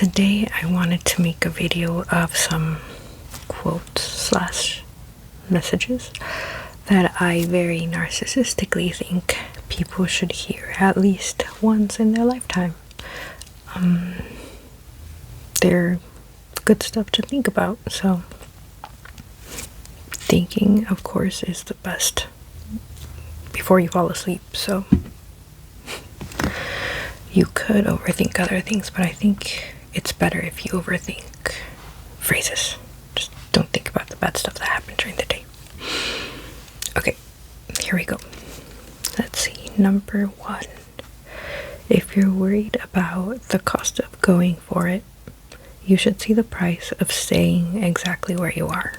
Today I wanted to make a video of some quotes slash messages that I very narcissistically think people should hear at least once in their lifetime. They're good stuff to think about, so thinking, of course, is the best before you fall asleep. So you could overthink other things, but I think it's better if you overthink phrases. Just don't think about the bad stuff that happened during the day. Okay, here we go. Let's see. Number 1. If you're worried about the cost of going for it, you should see the price of staying exactly where you are.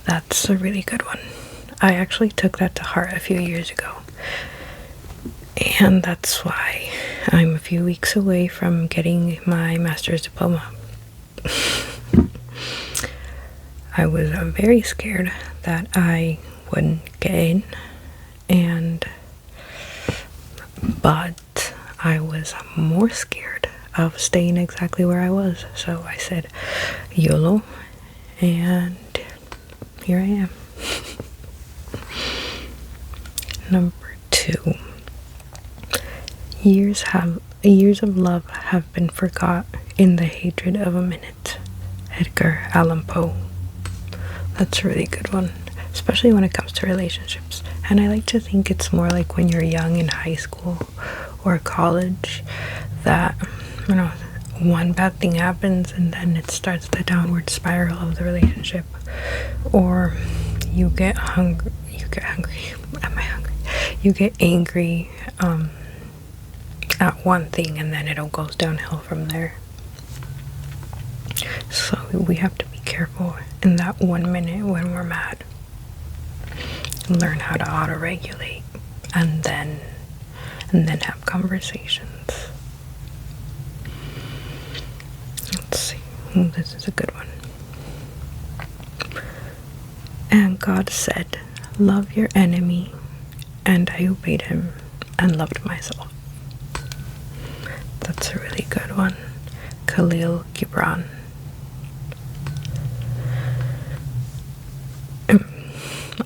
That's a really good one. I actually took that to heart a few years ago. And that's why I'm a few weeks away from getting my master's diploma. I was very scared that I wouldn't get in, but I was more scared of staying exactly where I was. So I said YOLO, and here I am. Number 2. Years of love have been forgot in the hatred of a minute. Edgar Allan Poe. That's a really good one, especially when it comes to relationships. And I like to think it's more like when you're young in high school or college that, one bad thing happens and then it starts the downward spiral of the relationship. Or you get hungry. Am I hungry? You get angry at one thing and then it all goes downhill from there. So we have to be careful in that 1 minute when we're mad. Learn how to auto-regulate and then have conversations. Let's see. This is a good one. And God said, "Love your enemy," and I obeyed him and loved myself. That's a really good one. Khalil Gibran.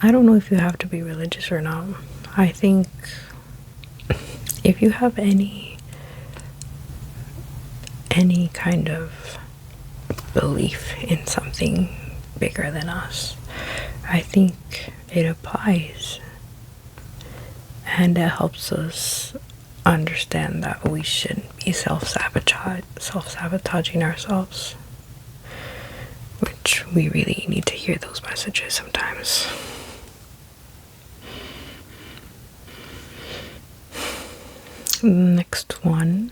I don't know if you have to be religious or not. I think if you have any kind of belief in something bigger than us, I think it applies, and it helps us understand that we shouldn't be self-sabotaging ourselves, which we really need to hear those messages sometimes. Next one.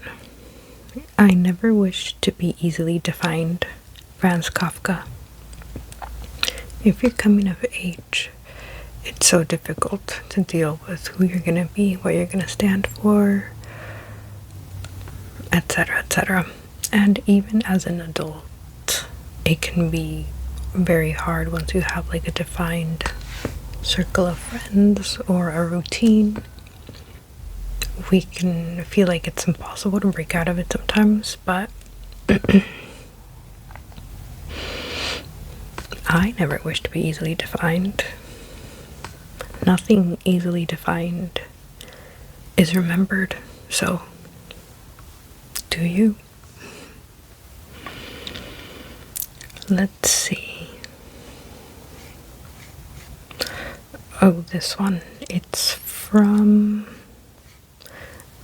I never wish to be easily defined. Franz Kafka. If you're coming of age, it's so difficult to deal with who you're gonna be, what you're gonna stand for, etc., etc. And even as an adult, it can be very hard once you have like a defined circle of friends or a routine. We can feel like it's impossible to break out of it sometimes, but I never wish to be easily defined. Nothing easily defined is remembered, so do you? Let's see. Oh, this one. It's from...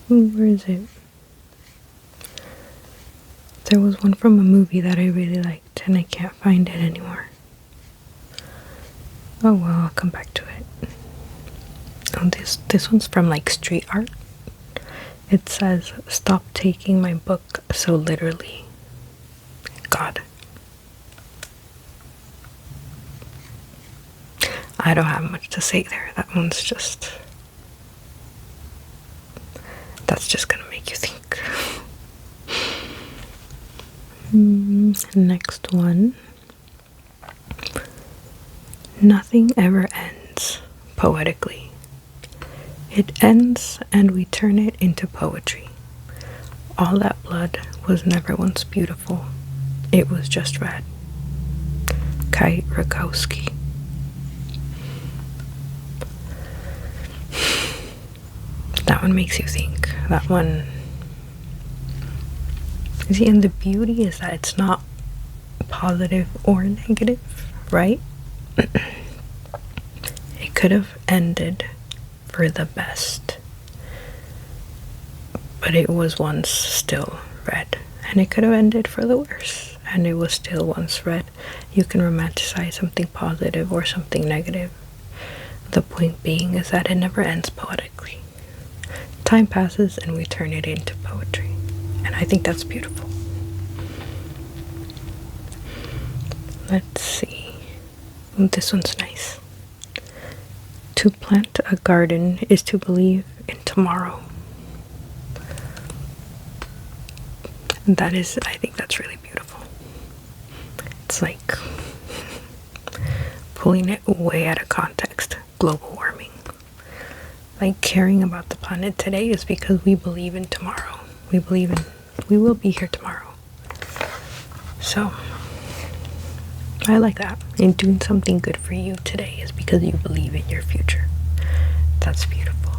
where is it? There was one from a movie that I really liked, and I can't find it anymore. Oh well, I'll come back to it. Oh, this one's from like street art. It says, "Stop taking my book so literally." God. I don't have much to say there. That one's just... that's just gonna make you think. Next one. Nothing ever ends poetically. It ends and we turn it into poetry. All that blood was never once beautiful. It was just red. Kai Rakowski. That one makes you think. That one. See, and the beauty is that it's not positive or negative, right? It could have ended for the best, but it was once still red. And it could have ended for the worse, and it was still once red. You can romanticize something positive or something negative. The point being is that it never ends poetically. Time passes and we turn it into poetry. And I think that's beautiful. Let's see. This one's nice. To plant a garden is to believe in tomorrow. And that is, I think that's really beautiful. It's like pulling it way out of context. Global warming. Like, caring about the planet today is because we believe in tomorrow. We will be here tomorrow. So, I like that. And doing something good for you today is because you believe in your future. That's beautiful.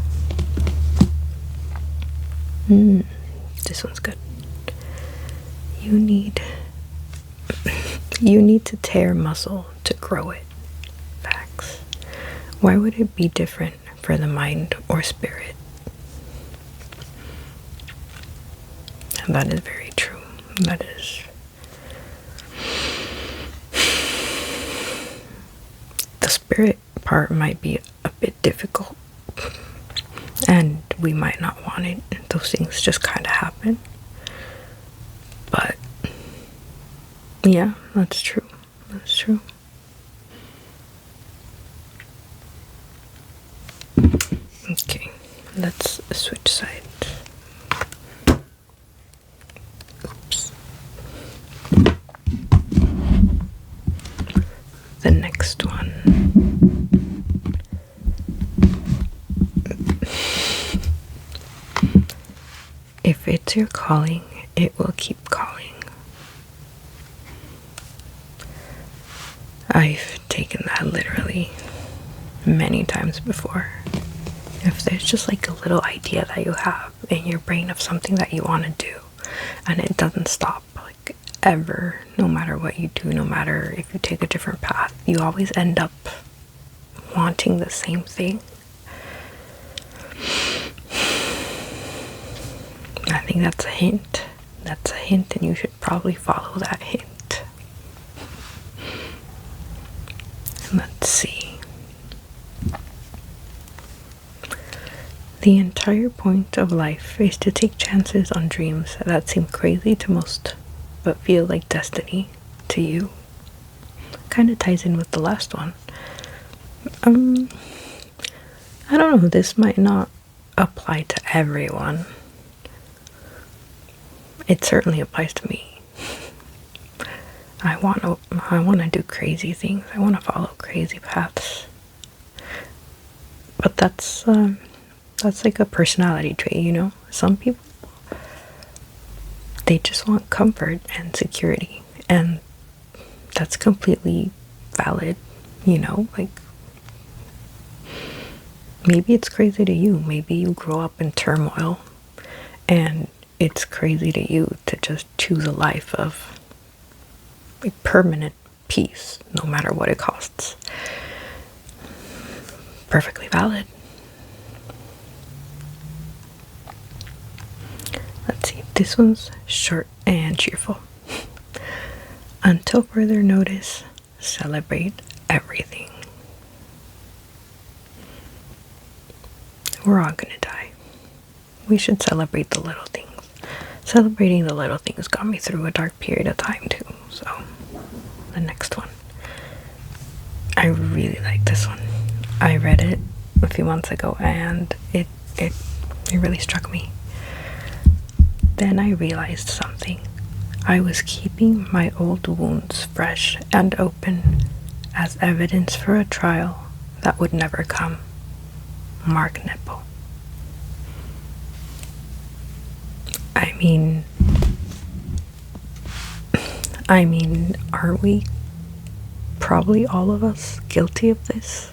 This one's good. You need to tear muscle to grow it. Facts. Why would it be different for the mind or spirit? And that is very true. That is. The spirit part might be a bit difficult, and we might not want it. Those things just kind of happen. But yeah, that's true. That's true. Okay, let's switch sides. Oops. The next one. If it's your calling, it will keep calling. I've taken that literally many times before. If there's just like a little idea that you have in your brain of something that you want to do, and it doesn't stop, like, ever, no matter what you do, no matter if you take a different path, you always end up wanting the same thing. I think that's a hint. That's a hint, and you should probably follow that hint. Let's see. The entire point of life is to take chances on dreams that seem crazy to most, but feel like destiny to you. Kind of ties in with the last one. I don't know, this might not apply to everyone. It certainly applies to me. I want to do crazy things. I want to follow crazy paths. But that's like a personality trait, you know? Some people, they just want comfort and security, and that's completely valid, you know? Like, maybe it's crazy to you. Maybe you grow up in turmoil, and it's crazy to you to just choose a life of a permanent peace, no matter what it costs. Perfectly valid. Let's see, this one's short and cheerful. Until further notice, celebrate everything. We're all gonna die. We should celebrate the little things. Celebrating the little things got me through a dark period of time too. So, the next one. I really like this one. I read it a few months ago, and it really struck me. Then I realized something. I was keeping my old wounds fresh and open as evidence for a trial that would never come. Mark Nipple. I mean, aren't we probably all of us guilty of this?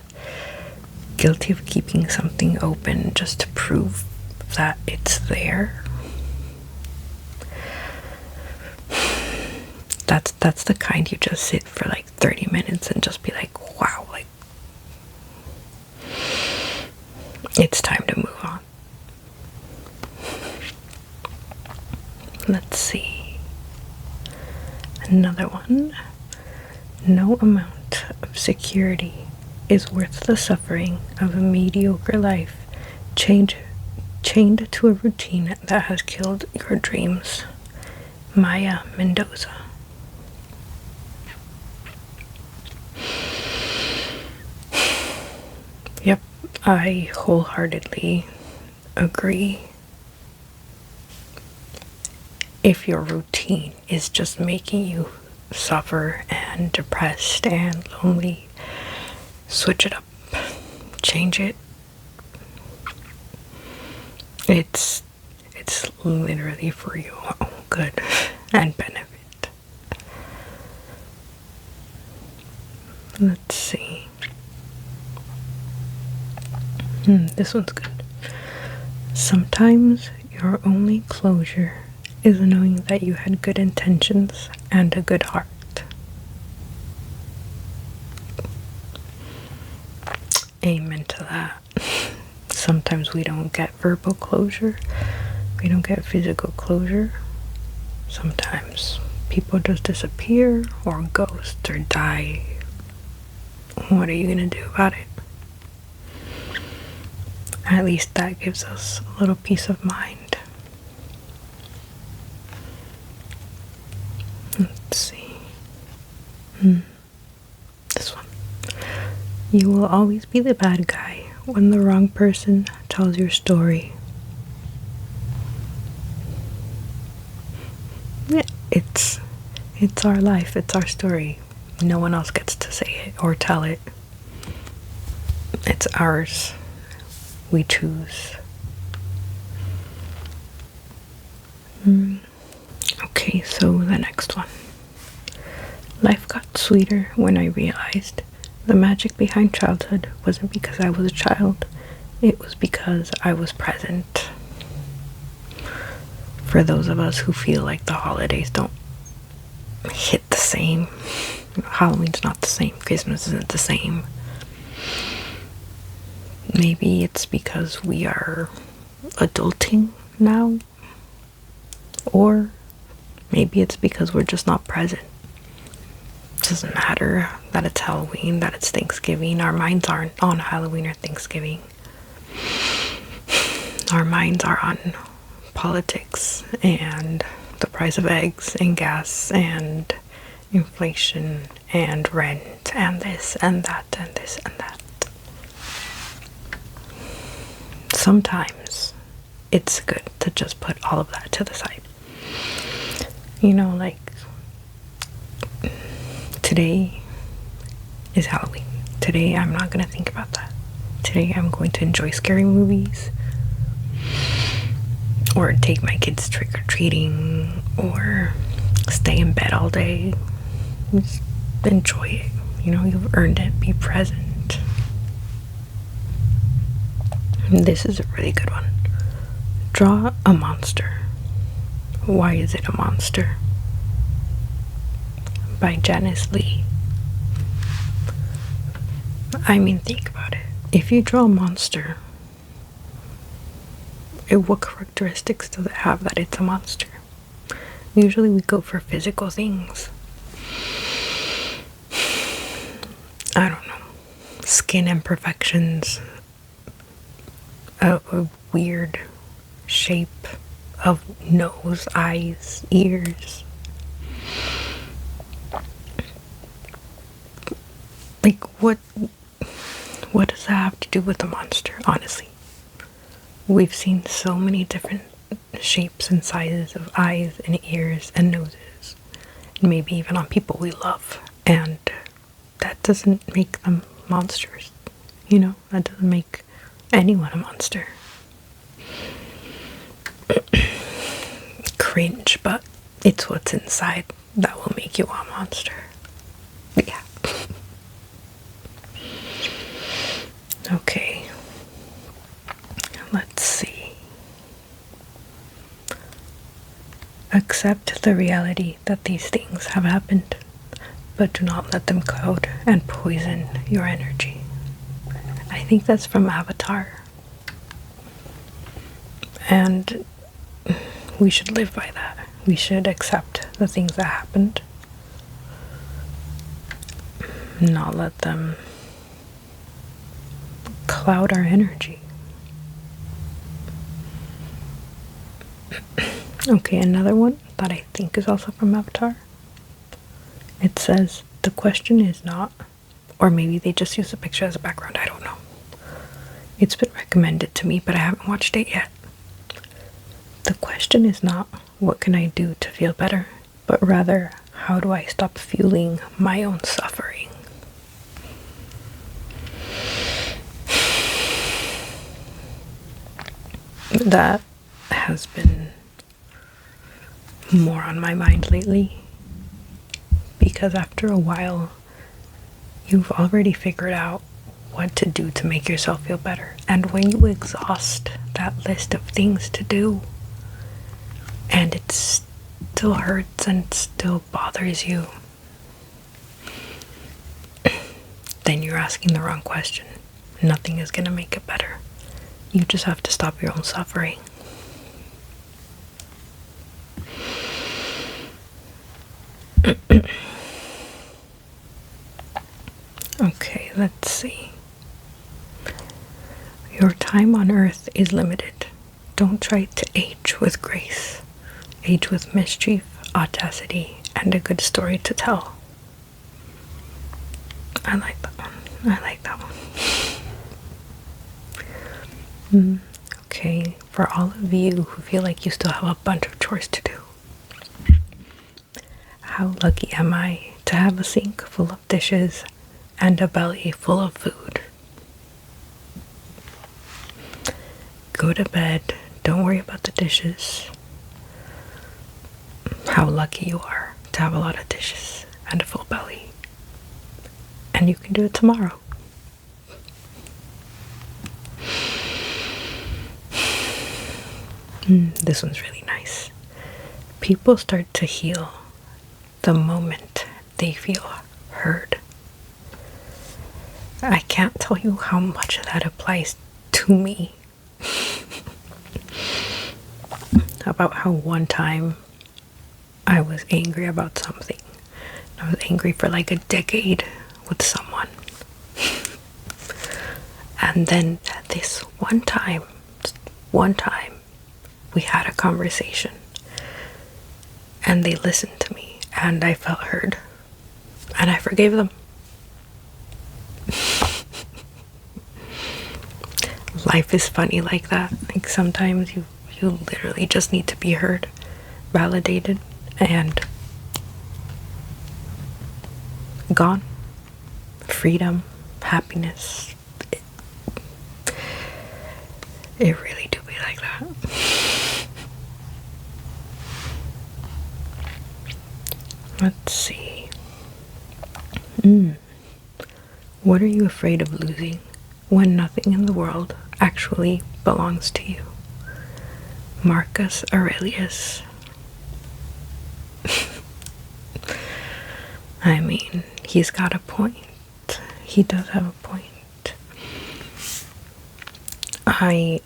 Guilty of keeping something open just to prove that it's there? That's the kind you just sit for like 30 minutes and just be like, wow, like, it's time to move on. Let's see. Another one. No amount of security is worth the suffering of a mediocre life chained to a routine that has killed your dreams. Maya Mendoza. Yep, I wholeheartedly agree. If your routine is just making you suffer and depressed and lonely, switch it up, change it. It's literally for your own good and benefit. Let's see. This one's good. Sometimes your only closure is knowing that you had good intentions and a good heart. Amen to that. Sometimes we don't get verbal closure, we don't get physical closure. Sometimes people just disappear or ghost or die. What are you gonna do about it? At least that gives us a little peace of mind. Let's see. This one. You will always be the bad guy when the wrong person tells your story. Yeah, it's our life, it's our story. No one else gets to say it or tell it. It's ours. We choose. Okay, so the next one. Life got sweeter when I realized the magic behind childhood wasn't because I was a child, it was because I was present. For those of us who feel like the holidays don't hit the same, Halloween's not the same, Christmas isn't the same. Maybe it's because we are adulting now, or maybe it's because we're just not present. It doesn't matter that it's Halloween, that it's Thanksgiving. Our minds aren't on Halloween or Thanksgiving. Our minds are on politics and the price of eggs and gas and inflation and rent and this and that and this and that. Sometimes it's good to just put all of that to the side. You know, like, today is Halloween. Today I'm not going to think about that. Today I'm going to enjoy scary movies, or take my kids trick-or-treating, or stay in bed all day. Just enjoy it. You know, you've earned it. Be present. This is a really good one. Draw a monster. Why is it a monster? By Janice Lee. I mean, think about it. If you draw a monster, what characteristics does it have that it's a monster? Usually we go for physical things. I don't know. Skin imperfections, a weird shape of nose, eyes, ears. Like, what does that have to do with a monster, honestly? We've seen so many different shapes and sizes of eyes and ears and noses, and maybe even on people we love, and that doesn't make them monsters. You know, that doesn't make anyone a monster. cringe, but it's what's inside that will make you a monster. Yeah. Okay. Let's see. Accept the reality that these things have happened, but do not let them cloud and poison your energy. I think that's from Avatar. And we should live by that. We should accept the things that happened, not let them cloud our energy. Okay, another one that I think is also from Avatar. It says, the question is not, or maybe they just use a picture as a background, I don't know. It's been recommended to me, but I haven't watched it yet. The question is not, what can I do to feel better, but rather, how do I stop fueling my own suffering? That has been more on my mind lately, because after a while you've already figured out what to do to make yourself feel better, and when you exhaust that list of things to do and it still hurts and still bothers you, then you're asking the wrong question. Nothing is going to make it better. You just have to stop your own suffering. Okay, let's see. Your time on earth is limited. Don't try to age with grace. Age with mischief, audacity, and a good story to tell. I like that one. I like that one. Okay, for all of you who feel like you still have a bunch of chores to do, how lucky am I to have a sink full of dishes and a belly full of food? Go to bed, don't worry about the dishes. How lucky you are to have a lot of dishes and a full belly. And you can do it tomorrow. This one's really nice. People start to heal the moment they feel heard. I can't tell you how much of that applies to me. About how one time I was angry about something. I was angry for like a decade with someone. And then this one time, we had a conversation. And they listened to me. And I felt heard. And I forgave them. Life is funny like that. Like sometimes you literally just need to be heard, validated, and gone. Freedom, happiness. It really do be like that. Let's see. What are you afraid of losing when nothing in the world actually belongs to you? Marcus Aurelius. I mean, he's got a point. He does have a point. I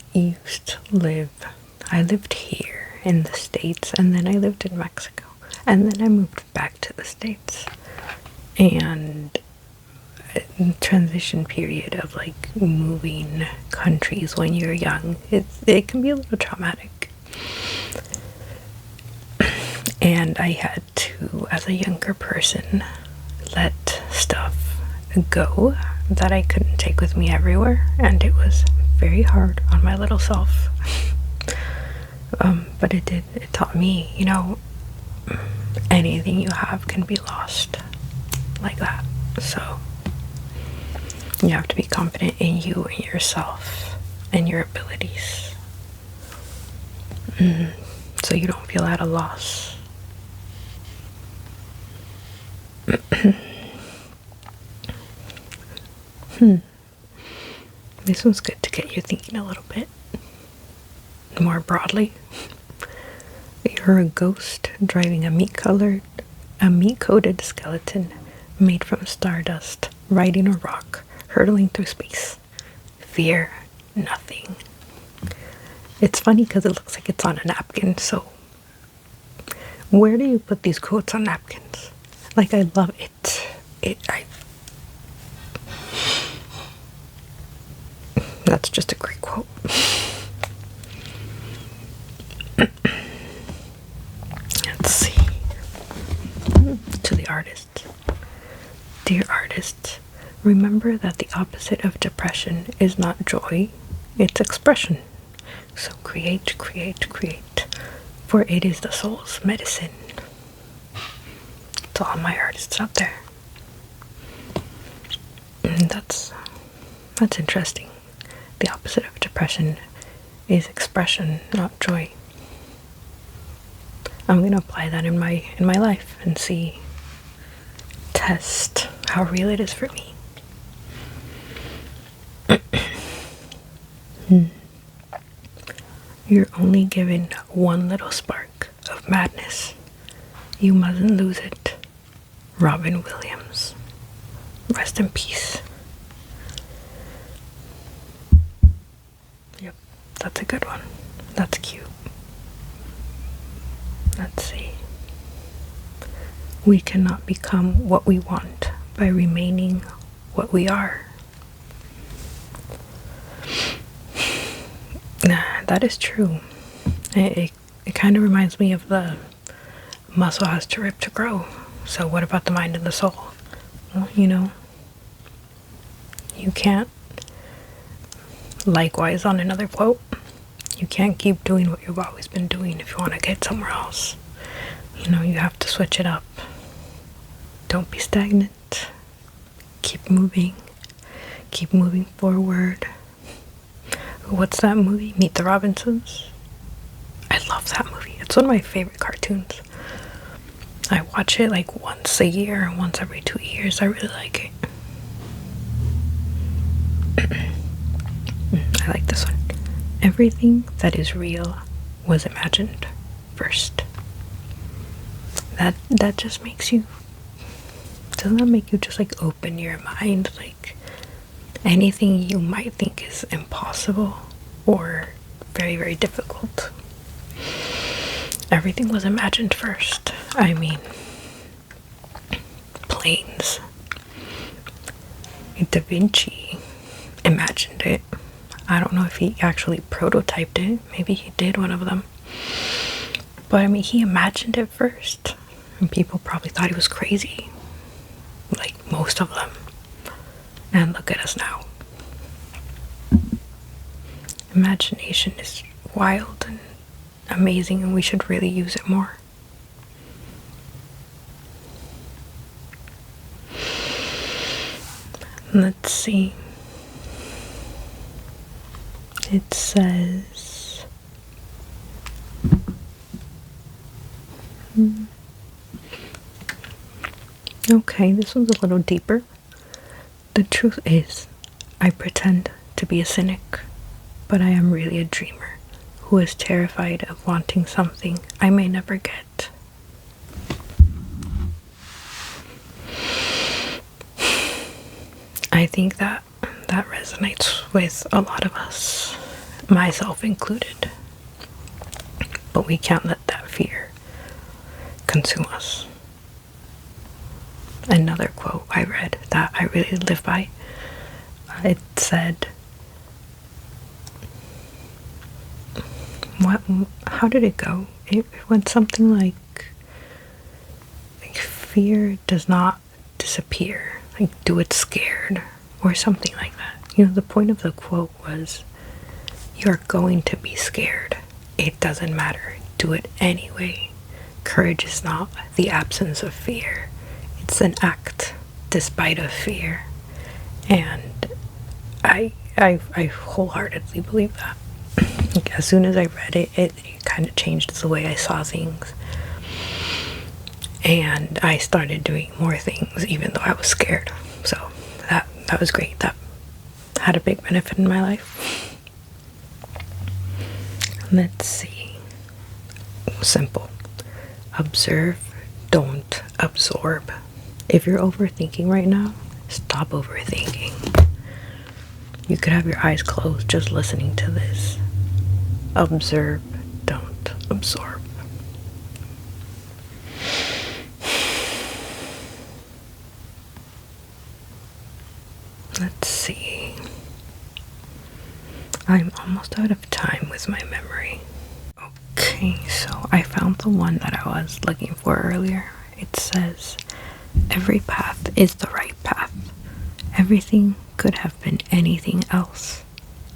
lived here in the States, and then I lived in Mexico, and then I moved back to the States. And transition period of like moving countries when you're young, it can be a little traumatic. And I had to, as a younger person, let stuff go that I couldn't take with me everywhere, and it was very hard on my little self. But it taught me, anything you have can be lost like that. So you have to be confident in you and yourself and your abilities. so you don't feel at a loss. This one's good to get you thinking a little bit more broadly. You're a ghost driving a meat-coated skeleton made from stardust, riding a rock, hurtling through space. Fear nothing. It's funny because it looks like it's on a napkin, so where do you put these quotes on napkins? Like, I love it. That's just a great quote. Let's see. To the artist. Dear artist, remember that the opposite of depression is not joy, it's expression. So create, create, create, for it is the soul's medicine. To all my artists out there. And that's interesting. The opposite of depression is expression, not joy. I'm gonna apply that in my life and see, test how real it is for me. You're only given one little spark of madness. You mustn't lose it. Robin Williams. Rest in peace. Yep, that's a good one. That's cute. Let's see. We cannot become what we want by remaining what we are. That is true. It kind of reminds me of the muscle has to rip to grow. So what about the mind and the soul? Well, you can't, likewise on another quote, you can't keep doing what you've always been doing if you want to get somewhere else. You have to switch it up. Don't be stagnant. Keep moving. Keep moving forward. What's that movie? Meet the Robinsons? I love that movie. It's one of my favorite cartoons. I watch it like once a year, once every 2 years. I really like it. I like this one. Everything that is real was imagined first. That just makes you, doesn't that make you just like open your mind? Like anything you might think is impossible or very, very difficult, everything was imagined first. I mean, planes. Da Vinci imagined it. I don't know if he actually prototyped it. Maybe he did one of them. But I mean, he imagined it first. And people probably thought he was crazy. Like most of them. And look at us now. Imagination is wild and amazing, and we should really use it more. Let's see. It says, okay, this one's a little deeper. The truth is, I pretend to be a cynic, but I am really a dreamer who is terrified of wanting something I may never get. I think that resonates with a lot of us, myself included. But we can't let that fear consume us. Another quote I read that I really live by, it said, how did it go? It went something like fear does not disappear, like do it scared, or something like that. The point of the quote was, you're going to be scared. It doesn't matter. Do it anyway. Courage is not the absence of fear. It's an act despite of fear. And I wholeheartedly believe that. Like, as soon as I read it, it kind of changed the way I saw things. And I started doing more things even though I was scared. So that was great. That had a big benefit in my life. Let's see. Simple. Observe, don't absorb. If you're overthinking right now, stop overthinking. You could have your eyes closed just listening to this. Observe, don't absorb. Let's see. I'm almost out of time with my memory. Okay, so I found the one that I was looking for earlier. It says, every path is the right path. Everything could have been anything else,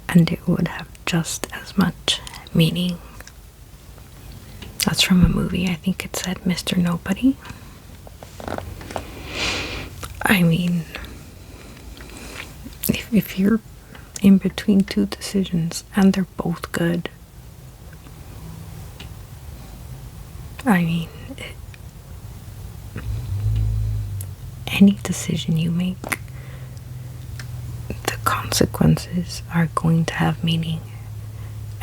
and it would have just as much meaning. That's from a movie. I think it said Mr. Nobody. I mean, if you're in between two decisions and they're both good, I mean, any decision you make, the consequences are going to have meaning.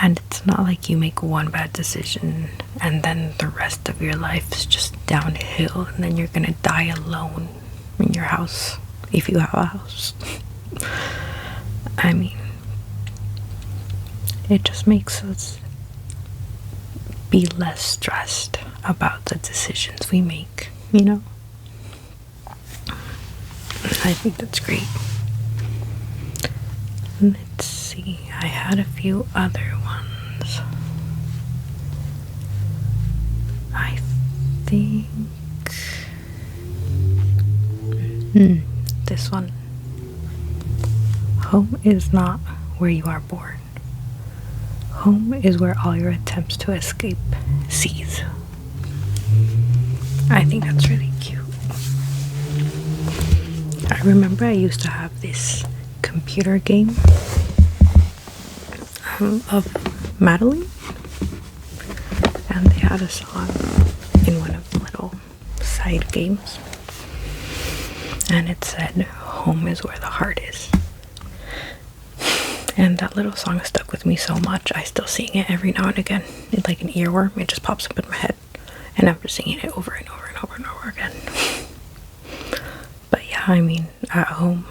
And it's not like you make one bad decision and then the rest of your life is just downhill and then you're gonna die alone in your house, if you have a house. I mean, it just makes us be less stressed about the decisions we make, you know? I think that's great. Let's see, I had a few other ones. I think this one. Home is not where you are born. Home is where all your attempts to escape cease. I think that's really cute. I remember I used to have this computer game of Madeline, and they had a song in one of the little side games, and it said, home is where the heart is. And that little song stuck with me so much, I still sing it every now and again. It's like an earworm, it just pops up in my head, and I'm just singing it over and over and over and over again. But yeah, I mean, at home,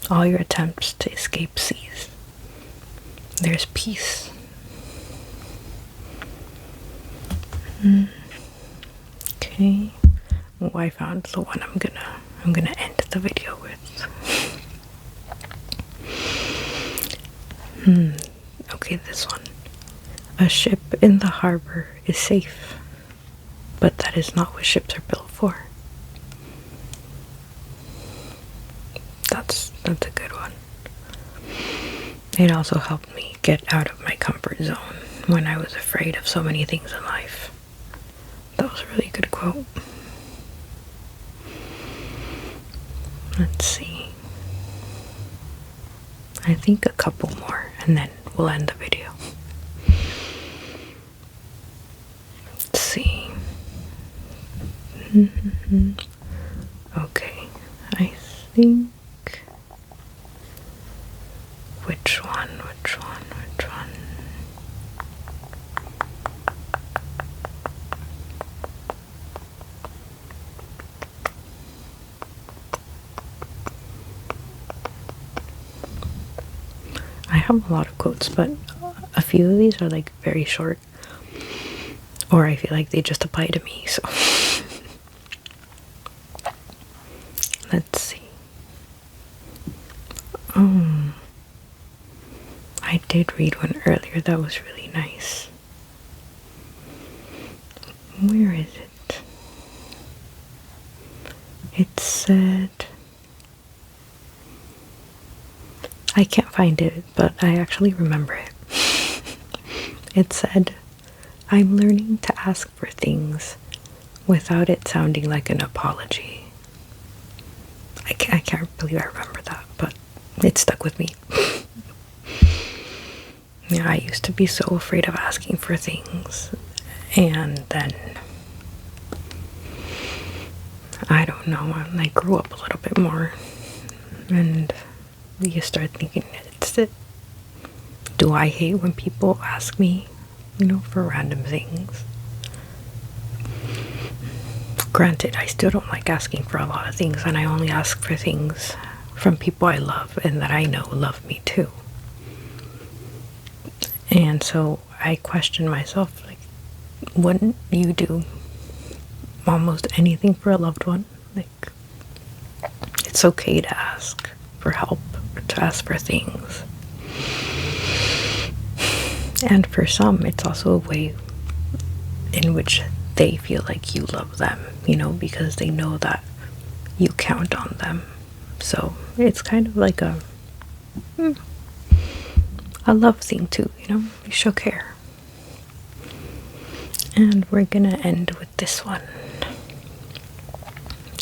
all your attempts to escape cease. There's peace. Okay. Well, I found the one I'm gonna end the video with. Okay, this one. A ship in the harbor is safe, but that is not what ships are built for. That's a good one. It also helped me get out of my comfort zone when I was afraid of so many things in life. That was a really good quote. Let's see. I think a couple more and then we'll end the video. Let's see. Okay, I think. Which one? I have a lot of quotes, but a few of these are like very short, or I feel like they just apply to me, so let's see. I did read one earlier that was really nice. Where is it? It said, I can't find it, but I actually remember it. It said, I'm learning to ask for things without it sounding like an apology. I can't believe I remember that, but it stuck with me. Yeah, I used to be so afraid of asking for things, and then I don't know, I grew up a little bit more, and you start thinking, it's it. Do I hate when people ask me, for random things? Granted, I still don't like asking for a lot of things, and I only ask for things from people I love and that I know love me too. And so I question myself, like, wouldn't you do almost anything for a loved one? Like, it's okay to ask for help, to ask for things. And for some, it's also a way in which they feel like you love them, because they know that you count on them. So it's kind of like a love thing too, you show care. And we're gonna end with this one.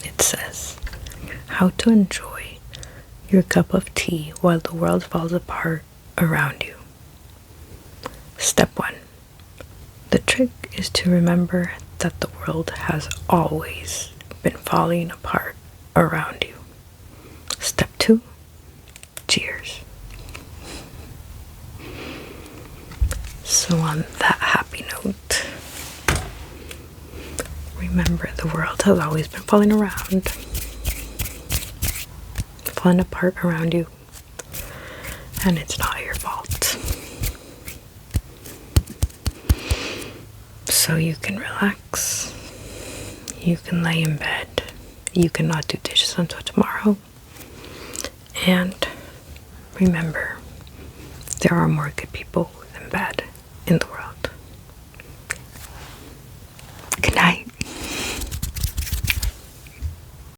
It says, how to enjoy your cup of tea while the world falls apart around you. Step 1. The trick is to remember that the world has always been falling apart around you. Step 2. Cheers. So on that happy note, remember the world has always been falling apart around you, and it's not your fault. So you can relax, you can lay in bed, you cannot do dishes until tomorrow, and remember, there are more good people than bad in the world.